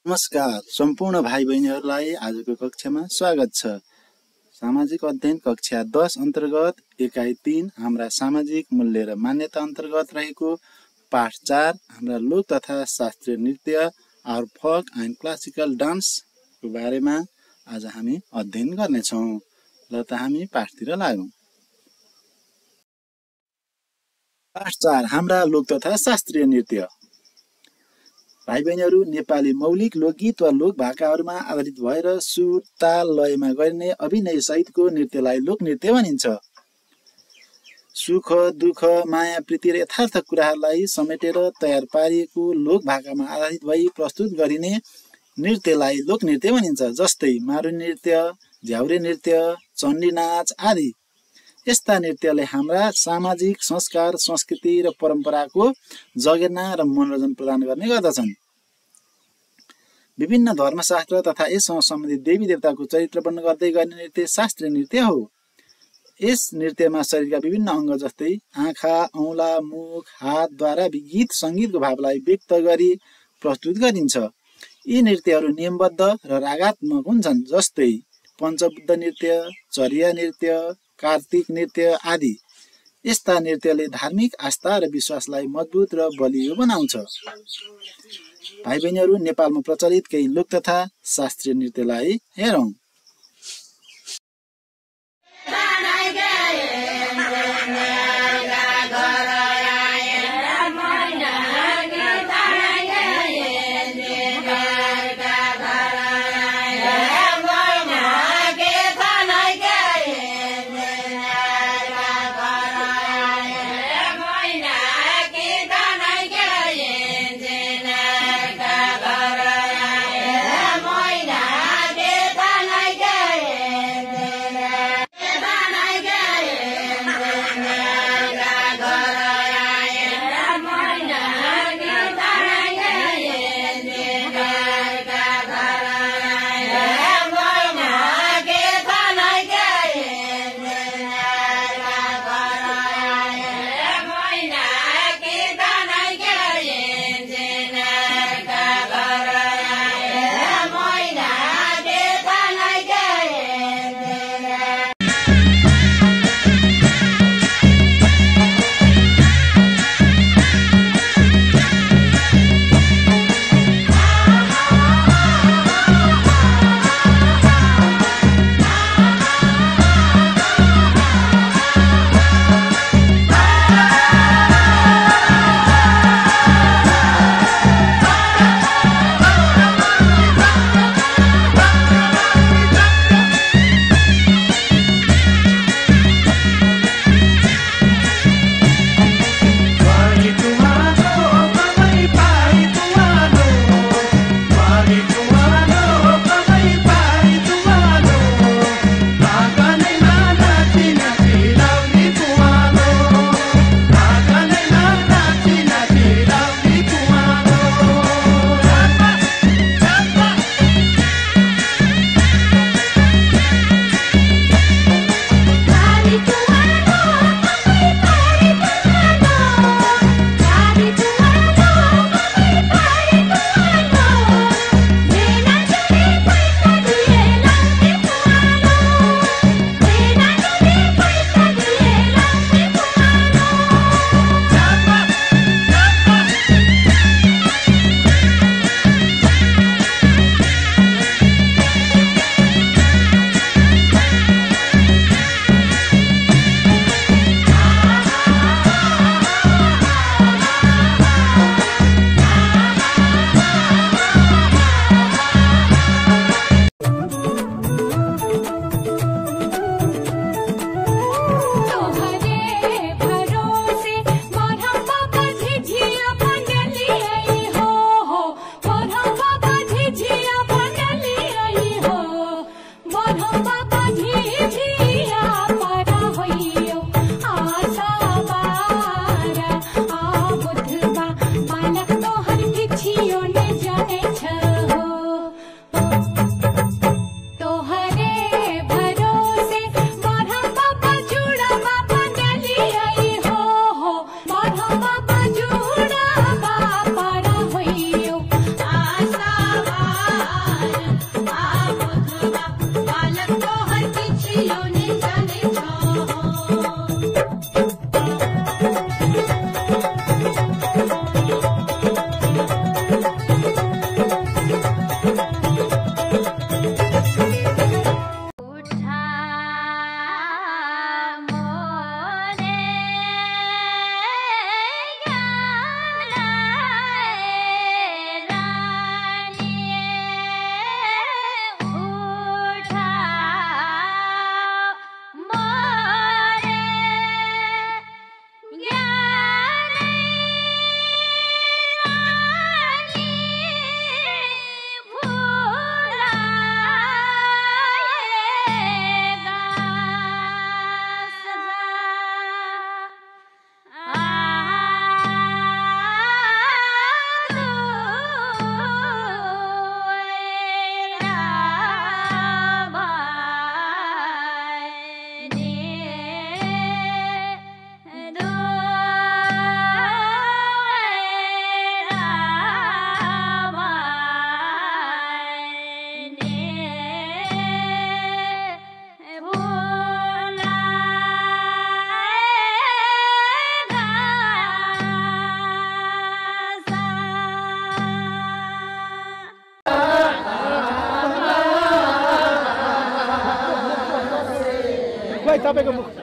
नमस्कार सम्पूर्ण भाइ बहिनीहरूलाई आजको कक्षामा स्वागत छ। सामाजिक अध्ययन कक्षा 10 अन्तर्गत एकाइ 3 हाम्रा सामाजिक मूल्य र मान्यता अन्तर्गत रहेको पाठ 4 हाम्रा लोक तथा शास्त्रीय नृत्य our folk and classical dance को बारेमा आज हामी अध्ययन गर्नेछौँ। ल त हामी पाठतिर लागौँ। पाठ 4 हाम्रा लोक तथा शास्त्रीय नृत्य। भाइ बहिनीहरू, नेपाली मौलिक लोकगीत वा लोक भाकाहरूमा आधारित भएर सुर ताल लयमा गरिने अभिनय सहितको नृत्यलाई लोकनृत्य भनिन्छ। सुख दुःख माया प्रीति र यथार्थ कुराहरूलाई समेटेर तयार पारिएको लोक भाकामा आधारित भई प्रस्तुत गरिने नृत्यलाई लोकनृत्य भनिन्छ। जस्तै मारुनी नृत्य, झ्याउरे नृत्य, चण्डी नाच आदि। यस्ता नृत्यले हाम्रा सामाजिक संस्कार, संस्कृति र परम्पराको जगेर्ना र मनोरञ्जन प्रदान गर्ने गर्दछन्। विभिन्न धर्मशास्त्र तथा यससँग सम्बन्धित देवी देवताको चरित्र वर्णन गर्दै गर्ने नृत्य शास्त्रीय नृत्य हो। यस नृत्यमा शरीरका विभिन्न अङ्ग जस्तै आँखा, औँला, मुख, हातद्वारा गीत सङ्गीतको भावलाई व्यक्त गरी प्रस्तुत गरिन्छ। यी नृत्यहरू नियमबद्ध र रागात्मक हुन्छन्। जस्तै पञ्चबुद्ध नृत्य, चर्या नृत्य, कार्तिक नृत्य आदि। यस्ता नृत्यले धार्मिक आस्था र विश्वासलाई मजबुत र बलियो बनाउँछ। भाइ बहिनीहरू, नेपालमा प्रचलित केही लोक तथा शास्त्रीय नृत्यलाई हेरौँ। खै तपाईको मुख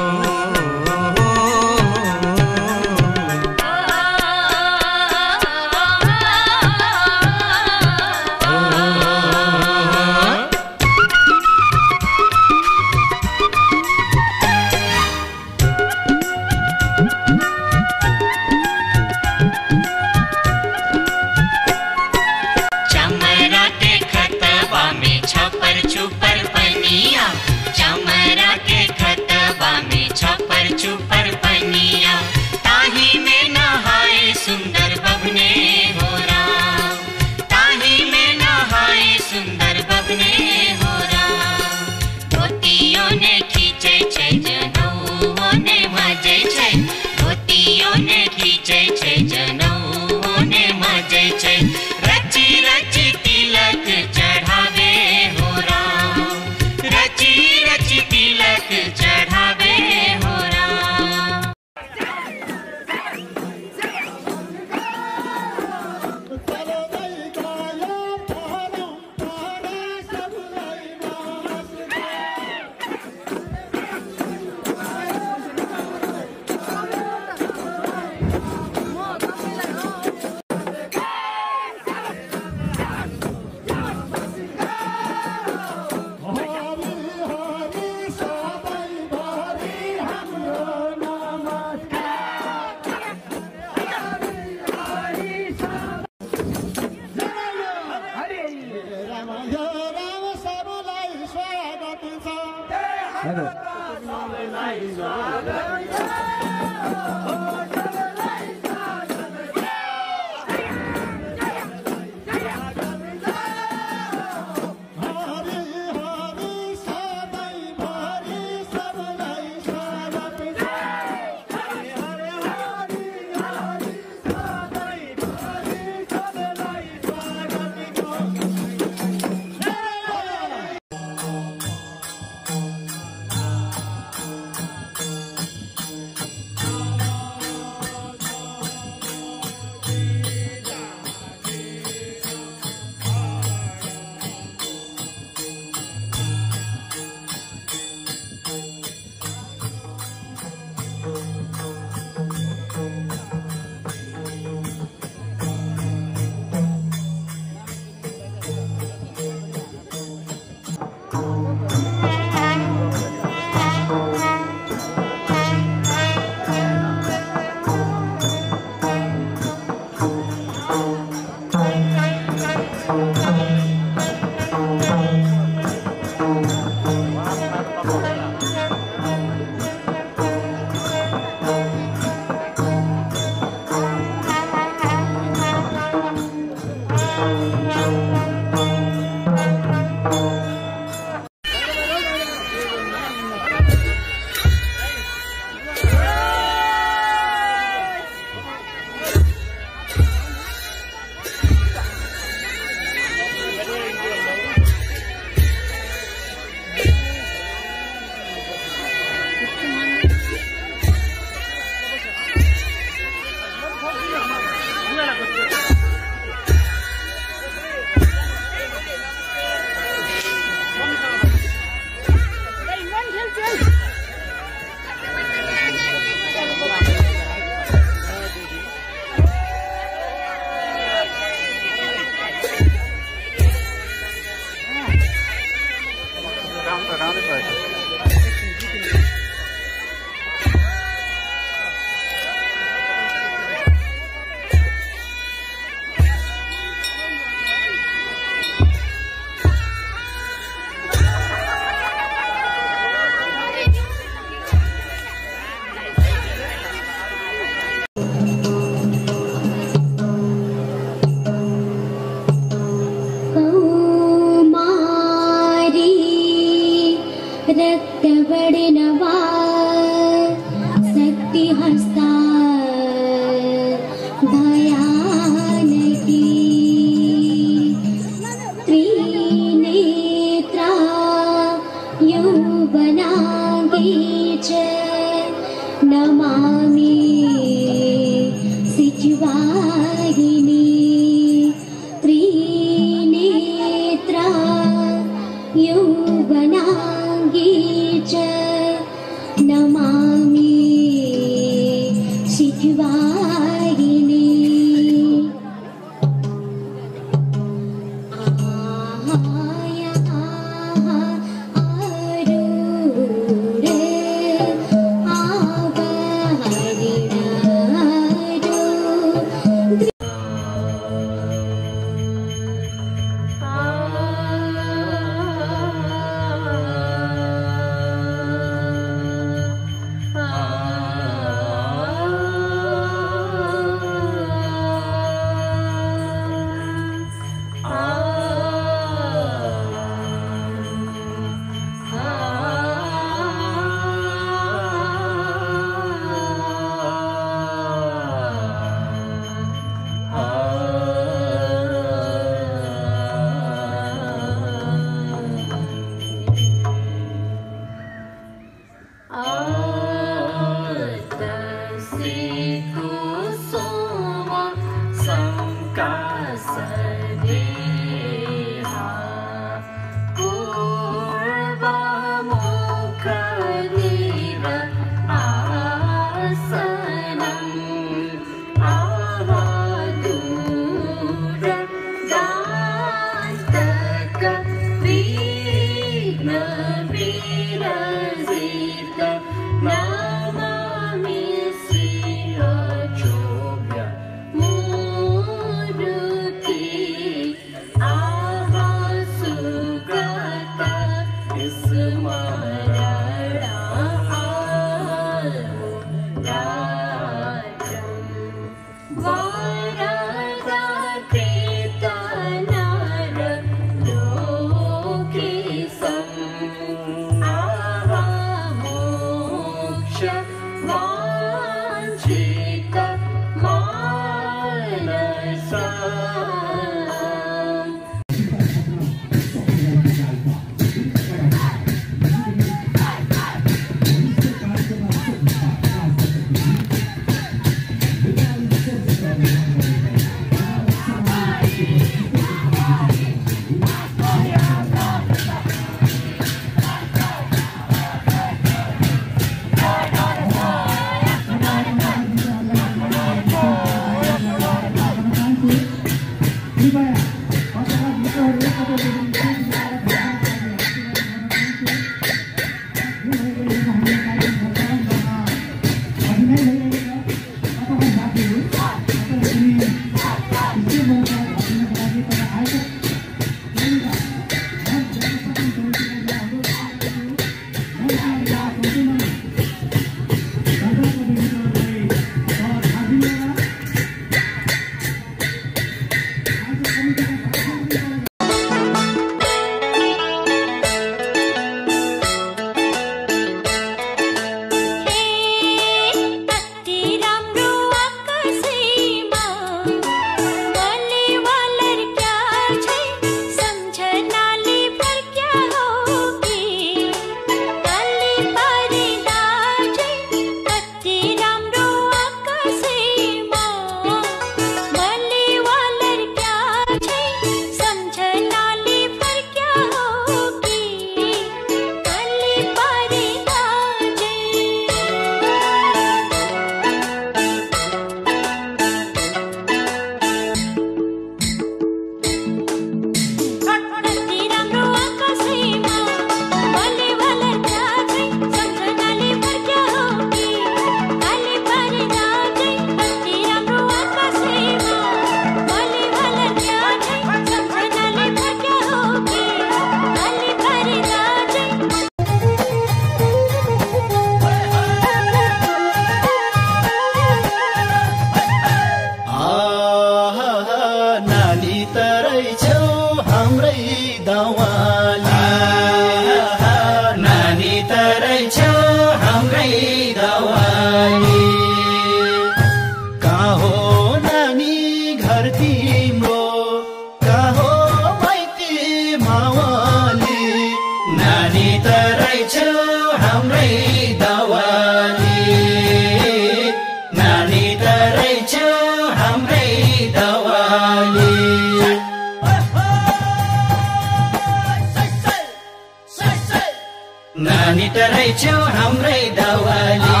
नानी तरै छौ हाम्रै दवाली,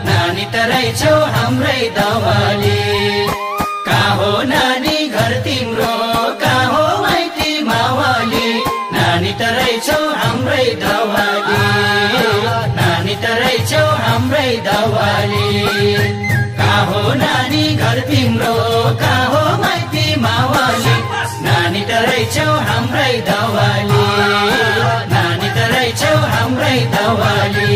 नानी तरै छौ हाम्रै दवाली। कहाँ हो नानी घर तिम्रो, कहाँ हो माइती मावाली। नानी तरै छौ हाम्रै दवाली, नानी तरै छौ हाम्रै दवाली। कहाँ हो नानी घर तिम्रो, कहाँ हो माइती मावाली। नानी तरै छौ हाम्रै दवाली, नानी तरै छौ हाम्रै दवाली।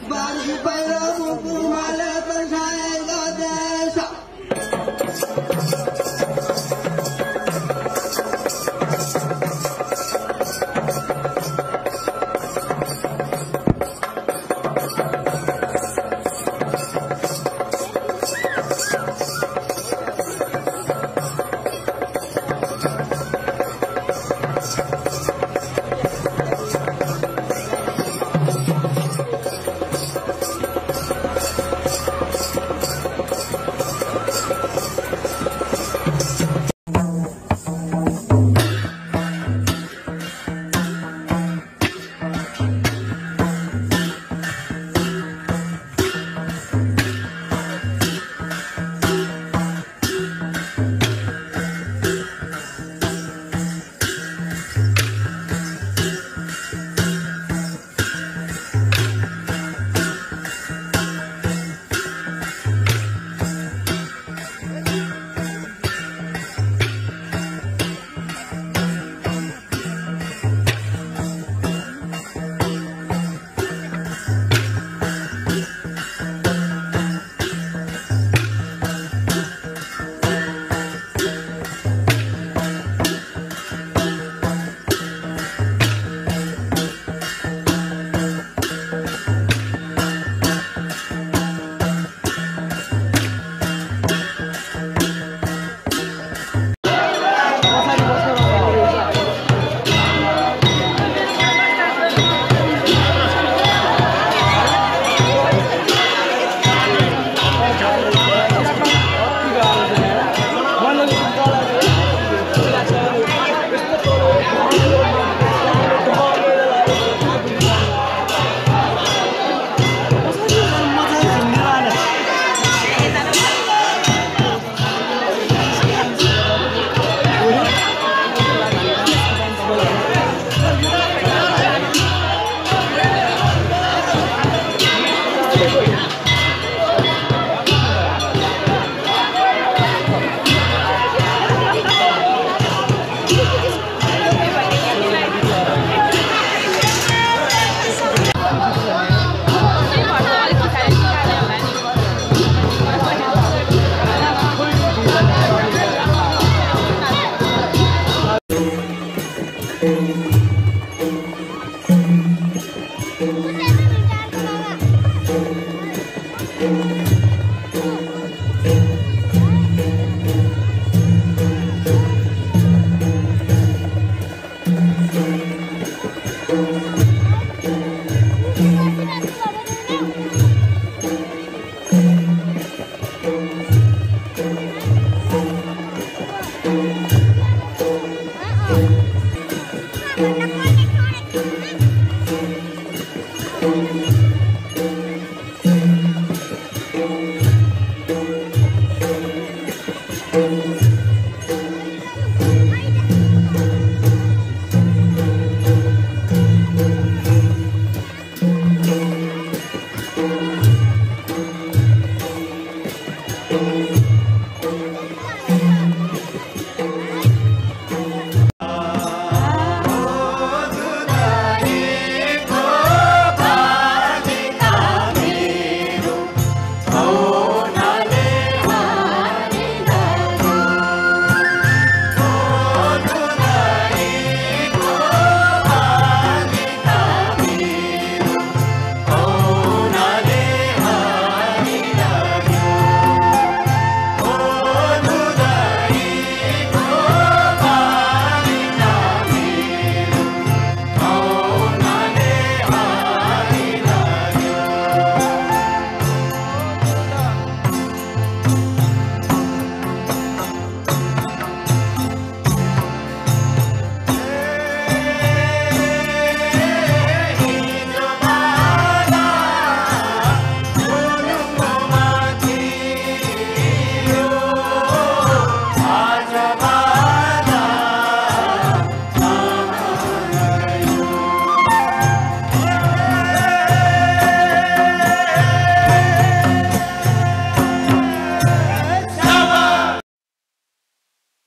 बारी बाहिर मुकुमाले तर्साएको देश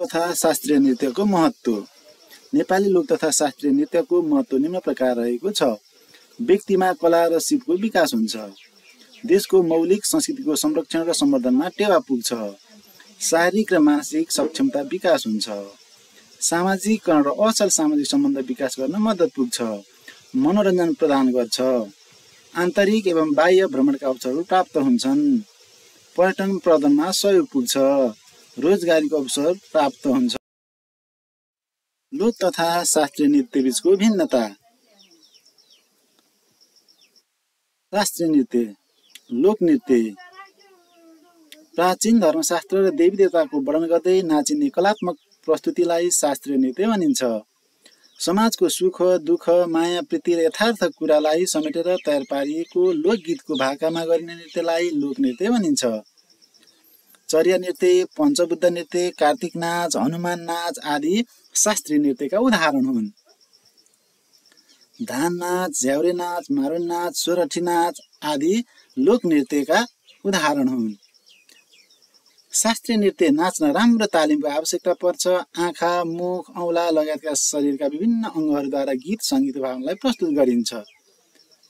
तथा शास्त्रीय नृत्यको महत्त्व। नेपाली लोक तथा शास्त्रीय नृत्यको महत्त्व निम्न प्रकार रहेको छ। व्यक्तिमा कला र सिपको विकास हुन्छ। देशको मौलिक संस्कृतिको संरक्षण र सम्वर्धनमा टेवा पुग्छ। शारीरिक र मानसिक सक्षमता विकास हुन्छ। सामाजिकरण र असल सामाजिक सम्बन्ध विकास गर्न मद्दत पुग्छ। मनोरञ्जन प्रदान गर्छ। आन्तरिक एवं बाह्य भ्रमणका अवसरहरू प्राप्त हुन्छन्। पर्यटन प्रवर्धनमा सहयोग पुग्छ। रोजगारीको अवसर प्राप्त हुन्छ। लोक तथा शास्त्रीय नृत्य बीचको भिन्नता। शास्त्रीय नृत्य, लोक नृत्य प्राचीन धर्मशास्त्र र देवी देवताको वर्णन गर्दै नाचिने कलात्मक प्रस्तुतिलाई शास्त्रीय नृत्य भनिन्छ। समाजको सुख दुःख माया प्रीति र यथार्थ कुरालाई समेटेर तयार पारिएको लोकगीतको भाकामा गरिने नृत्यलाई लोकनृत्य भनिन्छ। चर्या नृत्य, पञ्चबुद्ध नृत्य, कार्तिक नाच, हनुमान नाच आदि शास्त्रीय नृत्यका उदाहरण हुन्। धान नाच, झ्याउरे नाच, मारुनी नाच, सोरठी नाच आदि लोकनृत्यका उदाहरण हुन्। शास्त्रीय नृत्य नाच्न राम्रो तालिमको आवश्यकता पर्छ। आँखा, मुख, औँला लगायतका शरीरका विभिन्न अङ्गहरूद्वारा गीत सङ्गीत भावनालाई प्रस्तुत गरिन्छ।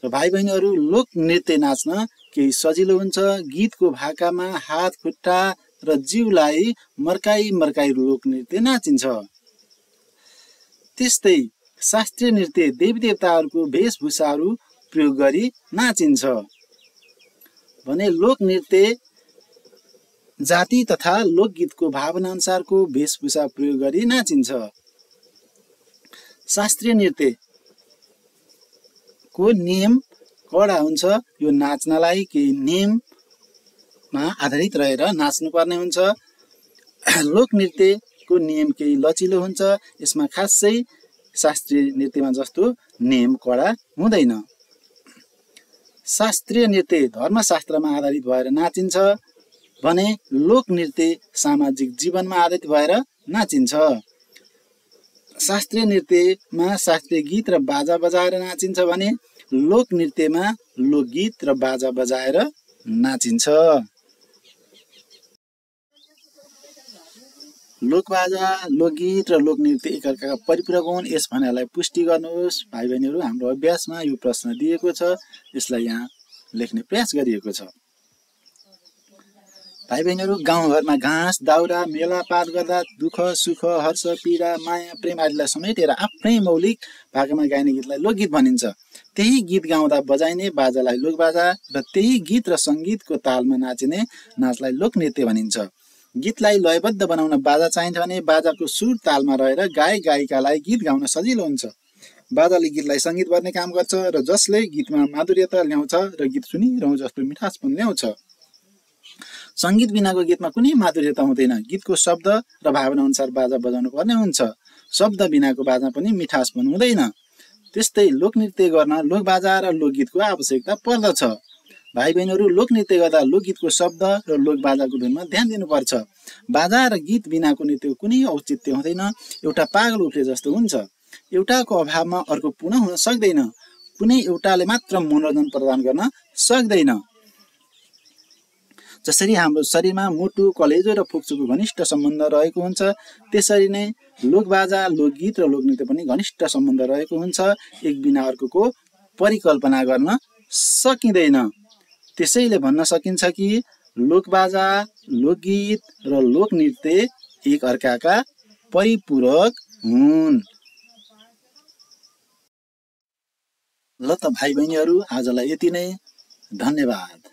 र भाइ बहिनीहरू, लोक नृत्य नाच्न केही सजिलो हुन्छ। गीतको भाकामा हात, खुट्टा र जिउलाई मर्काई मर्काई लोक नृत्य नाचिन्छ। त्यस्तै शास्त्रीय नृत्य देवी देवताहरूको वेशभूषाहरू प्रयोग गरी नाचिन्छ भने लोक नृत्य जाति तथा लोकगीतको भावना अनुसारको वेशभूषा प्रयोग गरी नाचिन्छ। शास्त्रीय नृत्यको नियम कडा हुन्छ। यो नाच्नलाई केही नियममा आधारित रहेर नाच्नुपर्ने हुन्छ। लोक नृत्यको नियम केही लचिलो हुन्छ। यसमा खासै शास्त्रीय नृत्यमा जस्तो नियम कडा हुँदैन। शास्त्रीय नृत्य धर्मशास्त्रमा आधारित भएर नाचिन्छ भने लोक नृत्य सामाजिक जीवनमा आधारित भएर नाचिन्छ। शास्त्रीय नृत्यमा शास्त्रीय गीत र बाजा बजाएर नाचिन्छ भने लोक नृत्यमा लोकगीत र बाजा बजाएर नाचिन्छ। लोकबाजा, लोकगीत र लोकनृत्य एकअर्काका परिपूरक हुन्। यस भनाइलाई पुष्टि गर्नुहोस्। भाइ बहिनीहरू, हाम्रो अभ्यासमा यो प्रश्न दिएको छ, यसलाई यहाँ लेख्ने प्रयास गरिएको छ। भाइ बहिनीहरू, गाउँघरमा घाँस दाउरा मेलापात गर्दा दुःख सुख हर्ष पीडा माया प्रेम आदिलाई समेटेर आफ्नै मौलिक भाकामा गाइने गीतलाई लोकगीत भनिन्छ। त्यही गीत गाउँदा बजाइने बाजालाई लोकबाजा र त्यही गीत र सङ्गीतको तालमा नाचिने नाचलाई लोकनृत्य भनिन्छ। गीतलाई लयबद्ध बनाउन बाजा चाहिन्छ भने बाजाको सुर तालमा रहेर गायक गायिकालाई गीत गाउन सजिलो हुन्छ। बाजाले गीतलाई सङ्गीत गर्ने काम गर्छ र जसले गीतमा माधुर्यता ल्याउँछ र गीत सुनिरहँ जस्तो मिठासपन ल्याउँछ। सङ्गीत बिनाको गीतमा कुनै माधुर्यता हुँदैन। गीतको शब्द र भावना अनुसार बाजा बजाउनु पर्ने हुन्छ। शब्द बिनाको बाजा पनि मिठासपन हुँदैन। त्यस्तै लोकनृत्य गर्न लोकबाजा र लोकगीतको आवश्यकता पर्दछ। भाइ बहिनीहरू, लोकनृत्य गर्दा लोकगीतको शब्द र लोकबाजाको धुनमा ध्यान दिनुपर्छ। बाजा र गीत बिनाको नृत्यको कुनै औचित्य हुँदैन। एउटा पागल उफ्ले जस्तो हुन्छ। एउटाको अभावमा अर्को पूर्ण हुन सक्दैन। कुनै एउटाले मात्र मनोरञ्जन प्रदान गर्न सक्दैन। जसरी हाम्रो शरीरमा मुटु, कलेजो र फुक्चुको घनिष्ठ सम्बन्ध रहेको हुन्छ, त्यसरी नै लोकबाजा, लोकगीत र लोकनृत्य पनि घनिष्ठ सम्बन्ध रहेको हुन्छ। एक बिना अर्कोको परिकल्पना गर्न सकिँदैन। त्यसैले भन्न सकिन्छ कि लोकबाजा, लोकगीत र लोकनृत्य एक अर्काका परिपूरक हुन्। ल त भाइ बहिनीहरू, आजलाई यति नै। धन्यवाद।